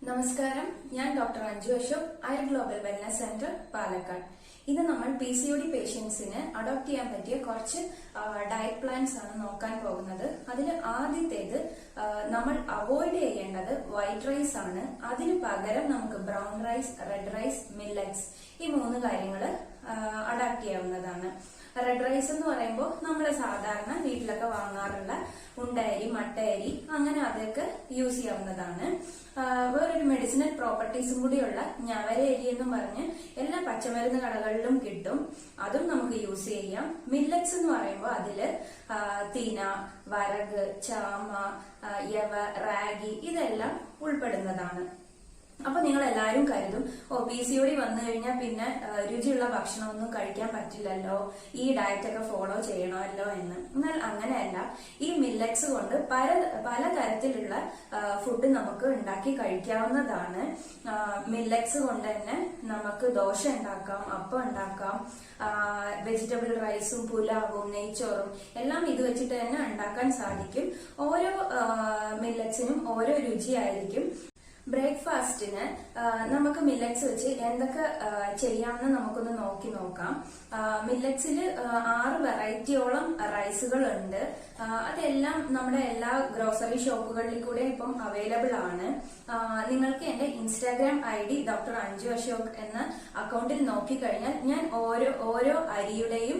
നമസ്കാരം, ഞാൻ doctor Anju Ashok, Iyer global wellness centre, Palakkad. ഇത് നമ്മൾ PCOD പേഷ്യൻസിന് അഡോപ്റ്റ് ചെയ്യാൻ പറ്റിയ കുറച്ച് ഡയറ്റ് പ്ലാൻസ് ആണ് നോക്കാൻ പോകുന്നത്. അതിൽ ആദ്യത്തേത് നമ്മൾ അവോയ്ഡ് ചെയ്യേണ്ടത് വൈറ്റ് റൈസ് ആണ്. അതിന് പകരം നമുക്ക് brown rice, red rice, millets ഈ മൂന്ന് കാര്യങ്ങൾ അഡാപ്റ്റ് ചെയ്യാവുന്നതാണ്. റെഡ് റൈസ് എന്ന് പറയുമ്പോൾ നമ്മൾ സാധാരണ വീട്ടിലൊക്കെ വാങ്ങാറുള്ള ഉണ്ടയരി, മട്ടയരി അങ്ങനെ അതൊക്കെ യൂസ് ചെയ്യാവുന്നതാണ്. വേറൊരു മെഡിസിനൽ പ്രോപ്പർട്ടീസും കൂടിയുള്ള ഞവരയരി എന്നും പറഞ്ഞ് എല്ലാ പച്ചമരുന്ന് കടകളിലും കിട്ടും. അതും നമുക്ക് യൂസ് ചെയ്യാം. മില്ലറ്റ്സ് എന്ന് പറയുമ്പോൾ അതില് തിന, വരക്, ചാമ, യവ, റാഗി ഇതെല്ലാം ഉൾപ്പെടുന്നതാണ്. അപ്പൊ നിങ്ങൾ എല്ലാരും കരുതും, PCOD വന്നു കഴിഞ്ഞാൽ പിന്നെ രുചിയുള്ള ഭക്ഷണമൊന്നും കഴിക്കാൻ പറ്റില്ലല്ലോ, ഈ ഡയറ്റ് ഒക്കെ ഫോളോ ചെയ്യണമല്ലോ എന്ന്. എന്നാൽ അങ്ങനെയല്ല. ഈ മില്ലറ്റ്സ് കൊണ്ട് പല തരത്തിലുള്ള ഫുഡ് നമുക്ക് ഉണ്ടാക്കി കഴിക്കാവുന്നതാണ്. മില്ലറ്റ്സ് കൊണ്ട് തന്നെ നമുക്ക് ദോശ ഉണ്ടാക്കാം, അപ്പം ഉണ്ടാക്കാം, വെജിറ്റബിൾ റൈസും പുലാവും നെയ്ച്ചോറും എല്ലാം ഇത് വെച്ചിട്ട് തന്നെ ഉണ്ടാക്കാൻ സാധിക്കും. ഓരോ മില്ലറ്റ്സിനും ഓരോ രുചിയായിരിക്കും. ബ്രേക്ക്ഫാസ്റ്റിന് നമുക്ക് മില്ലറ്റ്സ് വെച്ച് എന്തൊക്കെ ചെയ്യാമെന്ന് നമുക്കൊന്ന് നോക്കാം. മില്ലറ്റ്സിൽ 6 വെറൈറ്റിയോളം റൈസുകൾ ഉണ്ട്. അതെല്ലാം നമ്മുടെ എല്ലാ ഗ്രോസറി ഷോപ്പുകളിൽ കൂടെ ഇപ്പം അവൈലബിൾ ആണ്. നിങ്ങൾക്ക് എന്റെ Instagram ID doctor Anju Ashok എന്ന അക്കൗണ്ടിൽ നോക്കിക്കഴിഞ്ഞാൽ ഞാൻ ഓരോ അരിയുടെയും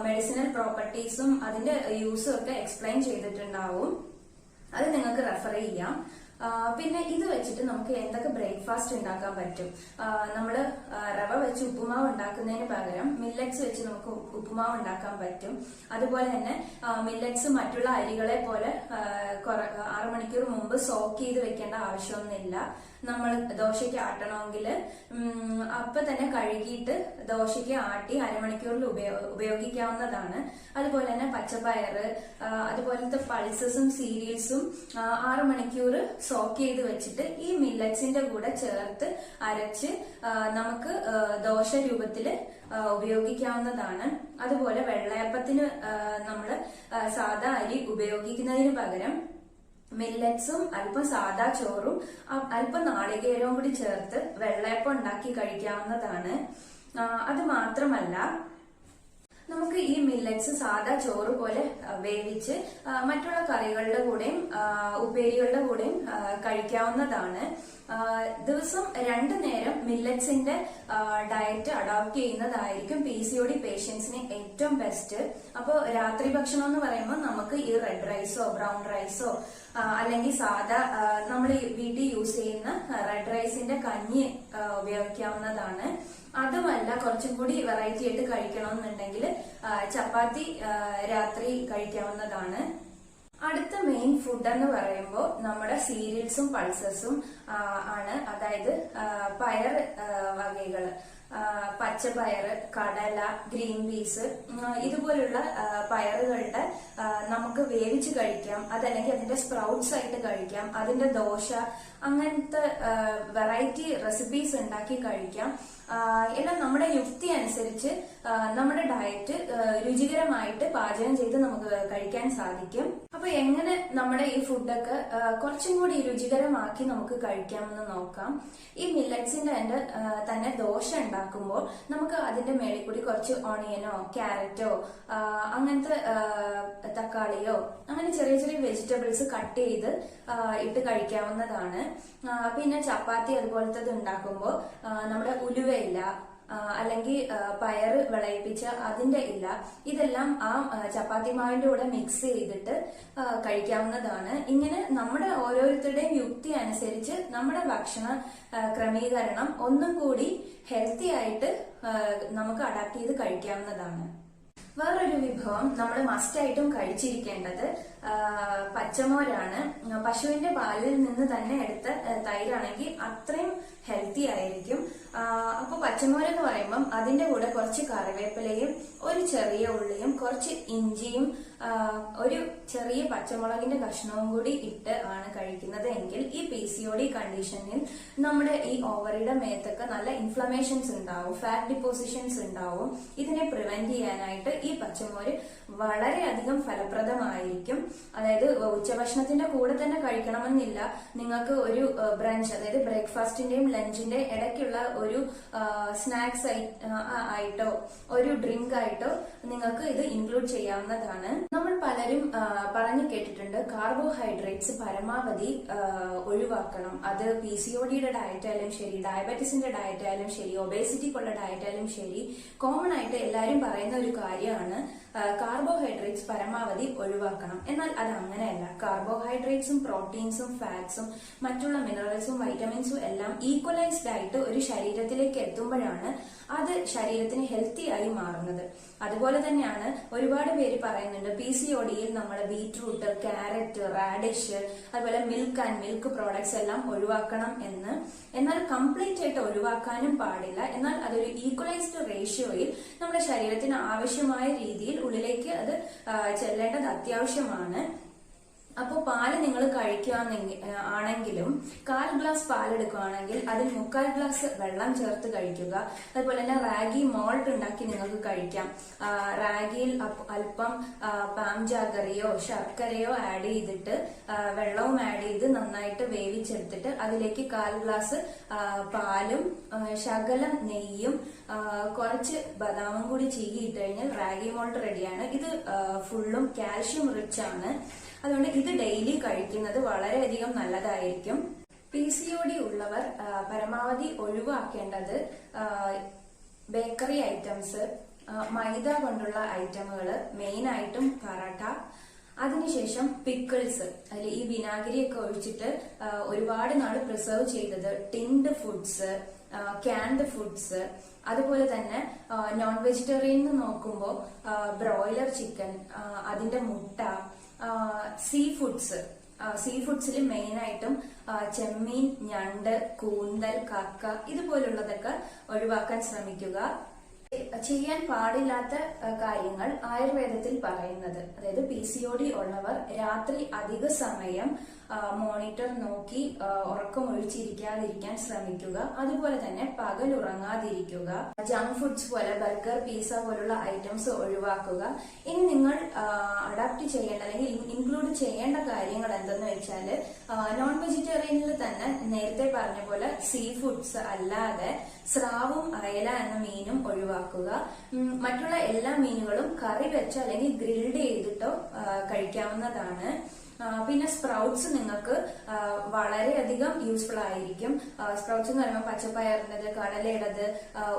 മെഡിസിനൽ പ്രോപ്പർട്ടീസും അതിന്റെ യൂസും ഒക്കെ എക്സ്പ്ലെയിൻ ചെയ്തിട്ടുണ്ടാവും. അത് നിങ്ങൾക്ക് റെഫർ ചെയ്യാം. പിന്നെ ഇത് വെച്ചിട്ട് നമുക്ക് എന്തൊക്കെ ബ്രേക്ക്ഫാസ്റ്റ് ഉണ്ടാക്കാൻ പറ്റും. നമ്മള് റവ വെച്ച് ഉപ്പുമാവ് ഉണ്ടാക്കുന്നതിന് പകരം മില്ലറ്റ്സ് വെച്ച് നമുക്ക് ഉപ്പുമാവ് ഉണ്ടാക്കാൻ പറ്റും. അതുപോലെ തന്നെ മില്ലറ്റ്സ് മറ്റുള്ള അരികളെ പോലെ 6 മണിക്കൂർ മുമ്പ് സോക്ക് ചെയ്ത് വെക്കേണ്ട ആവശ്യമൊന്നുമില്ല. നമ്മൾ ദോശയ്ക്ക് ആട്ടണമെങ്കിൽ അപ്പൊ തന്നെ കഴുകിയിട്ട് ദോശയ്ക്ക് ആട്ടി അരമണിക്കൂറിൽ ഉപയോഗിക്കാവുന്നതാണ്. അതുപോലെ തന്നെ പച്ചപ്പയറ്, അതുപോലത്തെ പൾസസും സീരിയൽസും 6 മണിക്കൂർ സോക്ക് ചെയ്ത് വെച്ചിട്ട് ഈ മില്ലറ്റ്സിന്റെ കൂടെ ചേർത്ത് അരച്ച് നമുക്ക് ദോശ രൂപത്തില് ഉപയോഗിക്കാവുന്നതാണ്. അതുപോലെ വെള്ളയപ്പത്തിന് നമ്മള് സാധാ അരി ഉപയോഗിക്കുന്നതിന് പകരം മില്ലറ്റ്സും അല്പം സാദാ ചോറും അല്പം നാളികേരവും കൂടി ചേർത്ത് വെള്ളയപ്പം ഉണ്ടാക്കി കഴിക്കാവുന്നതാണ്. അത് മാത്രമല്ല, നമുക്ക് ഈ മില്ലറ്റ്സ് സാദാ ചോറ് പോലെ വേവിച്ച് മറ്റുള്ള കറികളുടെ കൂടെയും ഉപ്പേരികളുടെ കൂടെയും കഴിക്കാവുന്നതാണ്. ദിവസം 2 നേരം മില്ലറ്റ്സിന്റെ ഡയറ്റ് അഡോപ്റ്റ് ചെയ്യുന്നതായിരിക്കും PCOD പേഷ്യൻസിന് ഏറ്റവും ബെസ്റ്റ്. അപ്പോൾ രാത്രി ഭക്ഷണം എന്ന് പറയുമ്പോൾ നമുക്ക് ഈ റെഡ് റൈസോ ബ്രൗൺ റൈസോ അല്ലെങ്കിൽ സാധാ നമ്മൾ വീട്ടിൽ യൂസ് ചെയ്യുന്ന റെഡ് റൈസിന്റെ കഞ്ഞി ഉപയോഗിക്കാവുന്നതാണ്. അതുമല്ല, കുറച്ചും കൂടി വെറൈറ്റി ആയിട്ട് കഴിക്കണമെന്നുണ്ടെങ്കിൽ ചപ്പാത്തി രാത്രി കഴിക്കാവുന്നതാണ്. അടുത്ത മെയിൻ ഫുഡ് എന്ന് പറയുമ്പോൾ നമ്മുടെ സീരിയൽസും പൾസസും ആണ്. അതായത് പയർ വകകള്, പച്ചപ്പയറ്, കടല, ഗ്രീൻ പീസ് ഇതുപോലുള്ള പയറുകളുടെ നമുക്ക് വേവിച്ച് കഴിക്കാം. അതല്ലെങ്കിൽ അതിന്റെ സ്പ്രൗട്ട്സ് ആയിട്ട് കഴിക്കാം. അതിന്റെ ദോശ അങ്ങനത്തെ വെറൈറ്റി റെസിപ്പീസ് ഉണ്ടാക്കി കഴിക്കാം. എല്ലാം നമ്മുടെ യുക്തി അനുസരിച്ച് നമ്മുടെ ഡയറ്റ് രുചികരമായിട്ട് പാചകം ചെയ്ത് നമുക്ക് കഴിക്കാൻ സാധിക്കും. അപ്പൊ എങ്ങനെ നമ്മുടെ ഈ ഫുഡൊക്കെ കുറച്ചും കൂടി രുചികരമാക്കി നമുക്ക് കഴിക്കാമെന്ന് നോക്കാം. ഈ മില്ലറ്റ്സിന്റെ തന്നെ ദോശ ഉണ്ടാക്കുമ്പോൾ നമുക്ക് അതിന്റെ മേളിൽ കൂടി കുറച്ച് ഓണിയനോ ക്യാരറ്റോ അങ്ങനത്തെ തക്കാളിയോ അങ്ങനെ ചെറിയ ചെറിയ വെജിറ്റബിൾസ് കട്ട് ചെയ്ത് ഇട്ട് കഴിക്കാവുന്നതാണ്. പിന്നെ ചപ്പാത്തി അതുപോലത്തത് ഉണ്ടാക്കുമ്പോൾ നമ്മുടെ ഉലുവയില അല്ലെങ്കിൽ പയറ് വിളയിപ്പിച്ച അതിന്റെ ഇല ഇതെല്ലാം ആ ചപ്പാത്തി മാവിന്റെ കൂടെ മിക്സ് ചെയ്തിട്ട് കഴിക്കാവുന്നതാണ്. ഇങ്ങനെ നമ്മുടെ ഓരോരുത്തരുടെയും യുക്തി അനുസരിച്ച് നമ്മുടെ ഭക്ഷണ ക്രമീകരണം ഒന്നും കൂടി ഹെൽത്തി ആയിട്ട് നമുക്ക് അഡാപ്റ്റ് ചെയ്ത് കഴിക്കാവുന്നതാണ്. വേറൊരു വിഭവം നമ്മൾ മസ്റ്റായിട്ടും കഴിച്ചിരിക്കേണ്ടത് പച്ചമോരാണ്. പശുവിന്റെ പാലിൽ നിന്ന് തന്നെ എടുത്ത തൈരാണെങ്കിൽ അത്രയും ഹെൽത്തി ആയിരിക്കും. അപ്പൊ പച്ചമോര് എന്ന് പറയുമ്പം അതിന്റെ കൂടെ കുറച്ച് കറിവേപ്പിലയും ഒരു ചെറിയ ഉള്ളിയും കുറച്ച് ഇഞ്ചിയും ഒരു ചെറിയ പച്ചമുളകിന്റെ കഷ്ണവും കൂടി ഇട്ട് ആണ് കഴിക്കുന്നത് എങ്കിൽ ഈ PCOD കണ്ടീഷനിൽ നമ്മുടെ ഈ ഓവറിയുടെ മേത്തൊക്കെ നല്ല ഇൻഫ്ലമേഷൻസ് ഉണ്ടാവും, ഫാറ്റ് ഡിപ്പോസിഷൻസ് ഉണ്ടാവും. ഇതിനെ പ്രിവെന്റ് ചെയ്യാനായിട്ട് ഈ പച്ചമോര് വളരെയധികം ഫലപ്രദമായിരിക്കും. അതായത് ഉച്ചഭക്ഷണത്തിന്റെ കൂടെ തന്നെ കഴിക്കണമെന്നില്ല. നിങ്ങൾക്ക് ഒരു ബ്രഞ്ച്, അതായത് ബ്രേക്ക്ഫാസ്റ്റിന്റെയും ലഞ്ചിന്റെ ഇടയ്ക്കുള്ള ഒരു സ്നാക്സ് ആയിട്ടോ ഒരു ഡ്രിങ്ക് ആയിട്ടോ നിങ്ങൾക്ക് ഇത് ഇൻക്ലൂഡ് ചെയ്യാവുന്നതാണ്. നമ്മൾ പലരും പറഞ്ഞു കേട്ടിട്ടുണ്ട് കാർബോഹൈഡ്രേറ്റ്സ് പരമാവധി ഒഴിവാക്കണം. അത് PCODയുടെ ഡയറ്റ് ആയാലും ശരി, ഡയബറ്റീസിന്റെ ഡയറ്റ് ആയാലും ശരി, ഒബേസിറ്റിക്കുള്ള ഡയറ്റ് ആയാലും ശരി, കോമൺ ആയിട്ട് എല്ലാവരും പറയുന്ന ഒരു കാര്യമാണ് കാർബോഹൈഡ്രേറ്റ്സ് പരമാവധി ഒഴിവാക്കണം. എന്നാൽ അത് അങ്ങനെയല്ല. കാർബോഹൈഡ്രേറ്റ്സും പ്രോട്ടീൻസും ഫാറ്റ്സും മറ്റുള്ള മിനറൽസും വൈറ്റമിൻസും എല്ലാം ഈക്വലൈസ്ഡ് ആയിട്ട് ഒരു ശരീരത്തിലേക്ക് എത്തുമ്പോഴാണ് അത് ശരീരത്തിന് ഹെൽത്തി ആയി മാറുന്നത്. അതുപോലെ തന്നെയാണ് ഒരുപാട് പേര് പറയുന്നുണ്ട് PCODയിൽ നമ്മൾ ബീറ്റ്റൂട്ട്, ക്യാരറ്റ്, റാഡിഷ്, അതുപോലെ മിൽക്ക് ആൻഡ് മിൽക്ക് പ്രോഡക്ട്സ് എല്ലാം ഒഴിവാക്കണം എന്ന്. എന്നാൽ കംപ്ലീറ്റ് ആയിട്ട് ഒഴിവാക്കാനും പാടില്ല. എന്നാൽ അതൊരു ഈക്വലൈസ്ഡ് റേഷ്യോയിൽ നമ്മുടെ ശരീരത്തിന് ആവശ്യമായ രീതിയിൽ ഉള്ളിലേക്ക് അത് ചെല്ലേണ്ടത് അത്യാവശ്യമാണ്. അപ്പോൾ പാല് നിങ്ങൾ ആണെങ്കിലും 1/4 ഗ്ലാസ് പാലെടുക്കുകയാണെങ്കിൽ അതിൽ 3/4 ഗ്ലാസ് വെള്ളം ചേർത്ത് കഴിക്കുക. അതുപോലെ തന്നെ റാഗി മോൾട്ട് ഉണ്ടാക്കി നിങ്ങൾക്ക് കഴിക്കാം. റാഗിയിൽ അല്പം പാംജാഗറിയോ ശർക്കരയോ ആഡ് ചെയ്തിട്ട് വെള്ളവും ആഡ് ചെയ്ത് നന്നായിട്ട് വേവിച്ചെടുത്തിട്ട് അതിലേക്ക് 1/4 ഗ്ലാസ് പാലും ശകലം നെയ്യും കുറച്ച് ബദാമും കൂടി ചീകിയിട്ട് കഴിഞ്ഞാൽ റാഗി മോൾട്ട് റെഡിയാണ്. ഇത് ഫുള്ളും കാൽഷ്യം റിച്ച് ആണ്. അതുകൊണ്ട് ഇത് ഡെയിലി കഴിക്കുന്നത് വളരെയധികം നല്ലതായിരിക്കും. PCOD ഉള്ളവർ പരമാവധി ഒഴിവാക്കേണ്ടത് ബേക്കറി ഐറ്റംസ്, മൈദ കൊണ്ടുള്ള ഐറ്റമുകൾ, മെയിൻ ആയിട്ടും പറാട്ട, അതിനുശേഷം പിക്കിൾസ്, അതിൽ ഈ വിനാഗിരിയൊക്കെ ഒഴിച്ചിട്ട് ഒരുപാട് നാൾ പ്രിസർവ് ചെയ്തത്, ടിൻഡ് ഫുഡ്സ്, ക്യാൻഡ് ഫുഡ്സ്, അതുപോലെ തന്നെ നോൺ വെജിറ്റേറിയൻ നോക്കുമ്പോൾ ബ്രോയിലർ ചിക്കൻ, അതിന്റെ മുട്ട, സീ ഫുഡ്സിൽ മെയിൻ ആയിട്ടും ചെമ്മീൻ, ഞണ്ട്, കൂന്തൽ, കക്ക ഇതുപോലുള്ളതൊക്കെ ഒഴിവാക്കാൻ ശ്രമിക്കുക. ചെയ്യാൻ പാടില്ലാത്ത കാര്യങ്ങൾ ആയുർവേദത്തിൽ പറയുന്നത്, അതായത് PCOD ഉള്ളവർ രാത്രി അധിക സമയം മോണിറ്റർ നോക്കി ഉറക്കമൊഴിച്ചിരിക്കാതിരിക്കാൻ ശ്രമിക്കുക. അതുപോലെ തന്നെ പകൽ ഉറങ്ങാതിരിക്കുക. ജങ്ക് ഫുഡ്സ് പോലെ ബർഗർ, പിസ്സ പോലുള്ള ഐറ്റംസ് ഒഴിവാക്കുക. ഇനി നിങ്ങൾ അഡാപ്റ്റ് ചെയ്യേണ്ട അല്ലെങ്കിൽ ഇൻക്ലൂഡ് ചെയ്യേണ്ട കാര്യങ്ങൾ എന്തെന്ന് വെച്ചാൽ നോൺ വെജിറ്റേറിയനിൽ തന്നെ നേരത്തെ പറഞ്ഞ പോലെ സീ ഫുഡ്സ് അല്ലാതെ സ്രാവും അയല എന്ന മീനും ഒഴിവാക്കുക. മറ്റുള്ള എല്ലാ മീനുകളും കറി വെച്ചോ അല്ലെങ്കിൽ ഗ്രിൽഡ് ചെയ്തിട്ടോ കഴിക്കാവുന്നതാണ്. പിന്നെ സ്പ്രൗട്ട്സ് നിങ്ങൾക്ക് വളരെയധികം യൂസ്ഫുൾ ആയിരിക്കും. സ്പ്രൗട്ട്സ് എന്ന് പറയുമ്പോൾ പച്ചപ്പയറിൻ്റെത്, കടലയുടേത്,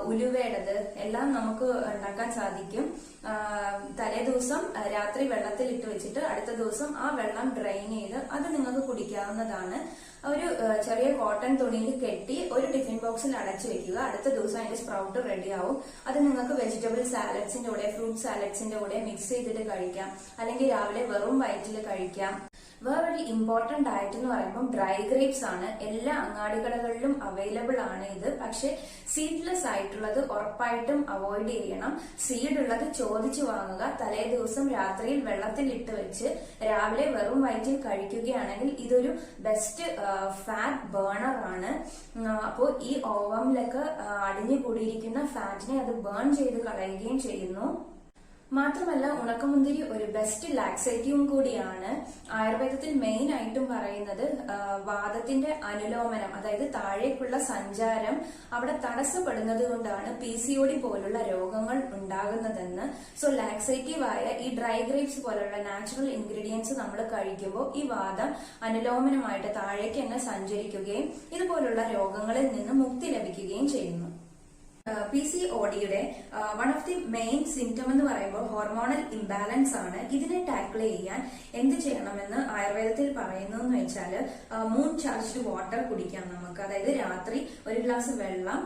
ഉലുവയുടേത് എല്ലാം നമുക്ക് ഉണ്ടാക്കാൻ സാധിക്കും. തലേ ദിവസം രാത്രി വെള്ളത്തിൽ ഇട്ട് വെച്ചിട്ട് അടുത്ത ദിവസം ആ വെള്ളം ഡ്രെയിൻ ചെയ്ത് അത് നിങ്ങൾക്ക് കുടിക്കാവുന്നതാണ്. ഒരു ചെറിയ കോട്ടൺ തുണിയിൽ കെട്ടി ഒരു ടിഫിൻ ബോക്സിൽ അടച്ചു വെക്കുക. അടുത്ത ദിവസം അതിന്റെ സ്പ്രൗട്ട് റെഡി ആവും. അത് നിങ്ങൾക്ക് വെജിറ്റബിൾ സാലഡ്സിന്റെ കൂടെ, ഫ്രൂട്ട് സാലഡ്സിന്റെ കൂടെ മിക്സ് ചെയ്തിട്ട് കഴിക്കാം. അല്ലെങ്കിൽ രാവിലെ വെറും വയറ്റിൽ കഴിക്കാം. വേറൊരു ഇമ്പോർട്ടന്റ് ഡയറ്റ് എന്ന് പറയുമ്പോൾ ഡ്രൈ ഗ്രേപ്സ് ആണ്. എല്ലാ അങ്ങാടികടകളിലും അവൈലബിൾ ആണ് ഇത്. പക്ഷെ സീഡ്ലെസ് ആയിട്ടുള്ളത് ഉറപ്പായിട്ടും അവോയ്ഡ് ചെയ്യണം. സീഡ് ഉള്ളത് ചോദിച്ചു വാങ്ങുക. തലേ ദിവസം രാത്രിയിൽ വെള്ളത്തിൽ ഇട്ട് വെച്ച് രാവിലെ വെറും വയറ്റിൽ കഴിക്കുകയാണെങ്കിൽ ഇതൊരു ബെസ്റ്റ് ഫാറ്റ് ബേണർ ആണ്. അപ്പോൾ ഈ ഓവമിലൊക്കെ അടിഞ്ഞു കൂടിയിരിക്കുന്ന ഫാറ്റിനെ അത് ബേൺ ചെയ്ത് കളയുകയും ചെയ്യുന്നു. മാത്രമല്ല ഉണക്കമുന്തിരി ഒരു ബെസ്റ്റ് ലാക്സേറ്റീവും കൂടിയാണ്. ആയുർവേദത്തിൽ മെയിൻ ആയിട്ടും പറയുന്നത് വാദത്തിന്റെ അനുലോമനം, അതായത് താഴേക്കുള്ള സഞ്ചാരം അവിടെ തടസ്സപ്പെടുന്നത് കൊണ്ടാണ് PCOD പോലുള്ള രോഗങ്ങൾ ഉണ്ടാകുന്നതെന്ന്. സോ ലാക്സേറ്റീവ് ആയ ഈ ഡ്രൈ ഗ്രേപ്സ് പോലുള്ള നാച്ചുറൽ ഇൻഗ്രീഡിയൻസ് നമ്മൾ കഴിക്കുമ്പോൾ ഈ വാദം അനുലോമനമായിട്ട് താഴേക്ക് തന്നെ സഞ്ചരിക്കുകയും ഇതുപോലുള്ള രോഗങ്ങളിൽ നിന്ന് മുക്തി ലഭിക്കുകയും ചെയ്യുന്നു. PCODയുടെ one of the main symptom എന്ന് പറയുമ്പോൾ ഹോർമോണൽ ഇംബാലൻസ് ആണ്. ഇതിനെ ടാക്കിൾ ചെയ്യാൻ എന്ത് ചെയ്യണമെന്ന് ആയുർവേദത്തിൽ പറയുന്നു എന്ന് വെച്ചാൽ മൂൺ ചാർജ്ഡ് വാട്ടർ കുടിക്കാം നമുക്ക്. അതായത് രാത്രി ഒരു ഗ്ലാസ് വെള്ളം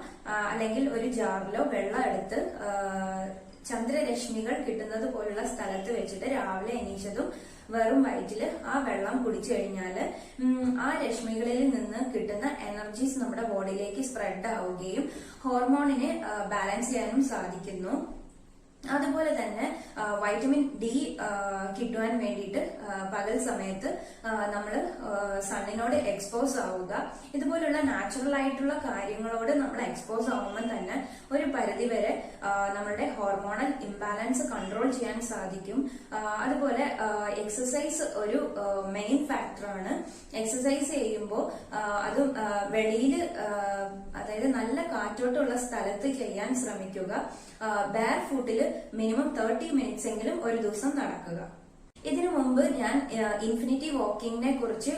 അല്ലെങ്കിൽ ഒരു ജാറിലോ വെള്ളം എടുത്ത് ചന്ദ്രരശ്മികൾ കിട്ടുന്നത് പോലുള്ള സ്ഥലത്ത് വെച്ചിട്ട് രാവിലെ എണീച്ചതും വെറും വയറ്റില് ആ വെള്ളം കുടിച്ചു കഴിഞ്ഞാല് ആ രശ്മികളിൽ നിന്ന് കിട്ടുന്ന എനർജീസ് നമ്മുടെ ബോഡിയിലേക്ക് സ്പ്രെഡ് ആവുകയും ഹോർമോണിനെ ബാലൻസ് ചെയ്യാനും സാധിക്കുന്നു. അതുപോലെ തന്നെ വൈറ്റമിൻ ഡി കിട്ടുവാൻ വേണ്ടിയിട്ട് പകൽ സമയത്ത് നമ്മൾ സണ്ണിനോട് എക്സ്പോസ് ആവുക. ഇതുപോലുള്ള നാച്ചുറൽ ആയിട്ടുള്ള കാര്യങ്ങളോട് നമ്മൾ എക്സ്പോസ് ആവുമ്പോൾ തന്നെ ഒരു പരിധിവരെ നമ്മളുടെ ഹോർമോണൽ ഇംബാലൻസ് കൺട്രോൾ ചെയ്യാൻ സാധിക്കും. അതുപോലെ എക്സസൈസ് ഒരു മെയിൻ ഫാക്ടറാണ്. എക്സസൈസ് ചെയ്യുമ്പോൾ അതും വെളിയിൽ, അതായത് നല്ല കാറ്റോട്ടമുള്ള സ്ഥലത്ത് ചെയ്യാൻ ശ്രമിക്കുക. ബാർ ഫുട്ടിൽ മിനിമം 30 മിനിറ്റ്സ് എങ്കിലും ഒരു ദിവസം നടക്കുക. ഇതിനു മുമ്പ് ഞാൻ ഇൻഫിനിറ്റി വാക്കിങ്ങിനെ കുറിച്ച്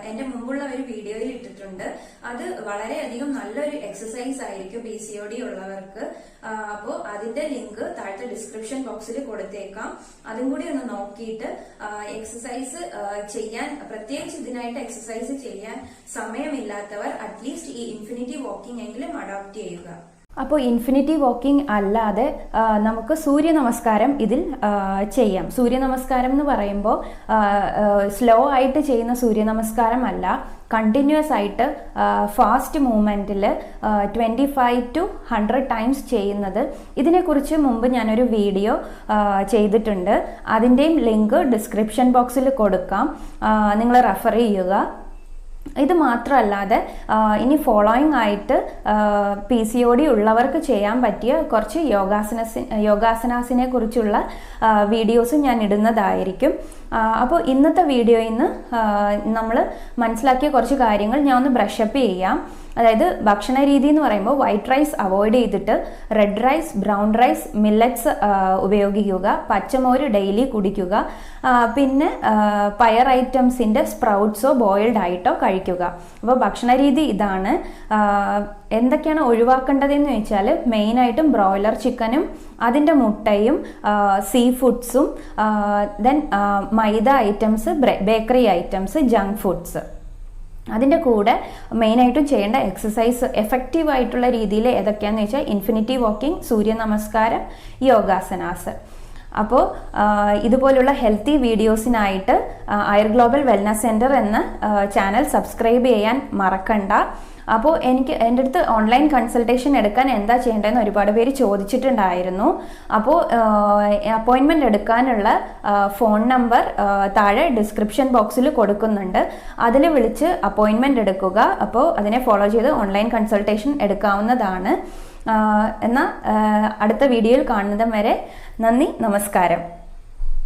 എന്റെ മുമ്പുള്ള ഒരു വീഡിയോയിൽ ഇട്ടിട്ടുണ്ട്. അത് വളരെയധികം നല്ലൊരു എക്സസൈസ് ആയിരിക്കും PCOD ഉള്ളവർക്ക്. അപ്പോൾ അതിന്റെ ലിങ്ക് താഴത്തെ ഡിസ്ക്രിപ്ഷൻ ബോക്സിൽ കൊടുത്തേക്കാം. അതും കൂടി ഒന്ന് നോക്കിയിട്ട് എക്സസൈസ് ചെയ്യാൻ, പ്രത്യേകിച്ച് ഇതിനായിട്ട് എക്സസൈസ് ചെയ്യാൻ സമയമില്ലാത്തവർ അറ്റ്ലീസ്റ്റ് ഈ ഇൻഫിനിറ്റി വാക്കിംഗ് എങ്കിലും അഡോപ്റ്റ് ചെയ്യുക. അപ്പോൾ ഇൻഫിനിറ്റി വാക്കിംഗ് അല്ലാതെ നമുക്ക് സൂര്യ നമസ്കാരം ഇതിൽ ചെയ്യാം. സൂര്യ നമസ്കാരം എന്ന് പറയുമ്പോൾ സ്ലോ ആയിട്ട് ചെയ്യുന്ന സൂര്യ നമസ്കാരം അല്ല, കണ്ടിന്യൂസ് ആയിട്ട് ഫാസ്റ്റ് മൂവ്മെൻറ്റിൽ 25 to 100 ടൈംസ് ചെയ്യുന്നത്. ഇതിനെക്കുറിച്ച് മുമ്പ് ഞാനൊരു വീഡിയോ ചെയ്തിട്ടുണ്ട്. അതിൻ്റെയും ലിങ്ക് ഡിസ്ക്രിപ്ഷൻ ബോക്സിൽ കൊടുക്കാം, നിങ്ങൾ റെഫർ ചെയ്യുക. ഇത് മാത്രമല്ലാതെ ഇനി ഫോളോയിങ് ആയിട്ട് PCOD ഉള്ളവർക്ക് ചെയ്യാൻ പറ്റിയ കുറച്ച് യോഗാസനാസിനെ കുറിച്ചുള്ള വീഡിയോസ് ഞാൻ ഇടുന്നതായിരിക്കും. അപ്പോൾ ഇന്നത്തെ വീഡിയോയിൽ നിന്ന് നമ്മൾ മനസ്സിലാക്കിയ കുറച്ച് കാര്യങ്ങൾ ഞാൻ ഒന്ന് ബ്രഷപ്പ് ചെയ്യാം. അതായത് ഭക്ഷണ രീതി എന്ന് പറയുമ്പോൾ വൈറ്റ് റൈസ് അവോയ്ഡ് ചെയ്തിട്ട് red rice, brown rice, millets ഉപയോഗിക്കുക. പച്ചമോര് ഡെയിലി കുടിക്കുക. പിന്നെ പയർ ഐറ്റംസിൻ്റെ സ്പ്രൗട്ട്സോ ബോയിൽഡ് ആയിട്ടോ കഴിക്കുക. അപ്പോൾ ഭക്ഷണ രീതി ഇതാണ്. എന്തൊക്കെയാണ് ഒഴിവാക്കേണ്ടതെന്ന് ചോദിച്ചാൽ മെയിനായിട്ടും ബ്രോയിലർ ചിക്കനും അതിൻ്റെ മുട്ടയും സീ ഫുഡ്സും ദെൻ മൈദ items, bakery items, junk foods. അതിൻ്റെ കൂടെ മെയിനായിട്ടും ചെയ്യേണ്ട എക്സസൈസ് എഫക്റ്റീവ് ആയിട്ടുള്ള രീതിയിൽ ഏതൊക്കെയാണെന്ന് വെച്ചാൽ ഇൻഫിനിറ്റി വാക്കിംഗ്, സൂര്യ നമസ്കാരം, യോഗാസനാസ്. അപ്പോൾ ഇതുപോലുള്ള ഹെൽത്തി വീഡിയോസിനായിട്ട് ആയുർ ഗ്ലോബൽ വെൽനസ് സെൻറ്റർ എന്ന ചാനൽ സബ്സ്ക്രൈബ് ചെയ്യാൻ മറക്കണ്ട. അപ്പോൾ എൻ്റെ അടുത്ത് ഓൺലൈൻ കൺസൾട്ടേഷൻ എടുക്കാൻ എന്താ ചെയ്യേണ്ടതെന്ന് ഒരുപാട് പേര് ചോദിച്ചിട്ടുണ്ടായിരുന്നു. അപ്പോൾ അപ്പോയിൻമെൻറ്റ് എടുക്കാനുള്ള ഫോൺ നമ്പർ താഴെ ഡിസ്ക്രിപ്ഷൻ ബോക്സിൽ കൊടുക്കുന്നുണ്ട്. അതിൽ വിളിച്ച് അപ്പോയിൻമെൻറ്റ് എടുക്കുക. അപ്പോൾ അതിനെ ഫോളോ ചെയ്ത് ഓൺലൈൻ കൺസൾട്ടേഷൻ എടുക്കാവുന്നതാണ്. എന്നാൽ അടുത്ത വീഡിയോയിൽ കാണുന്നതും വരെ നന്ദി, നമസ്കാരം.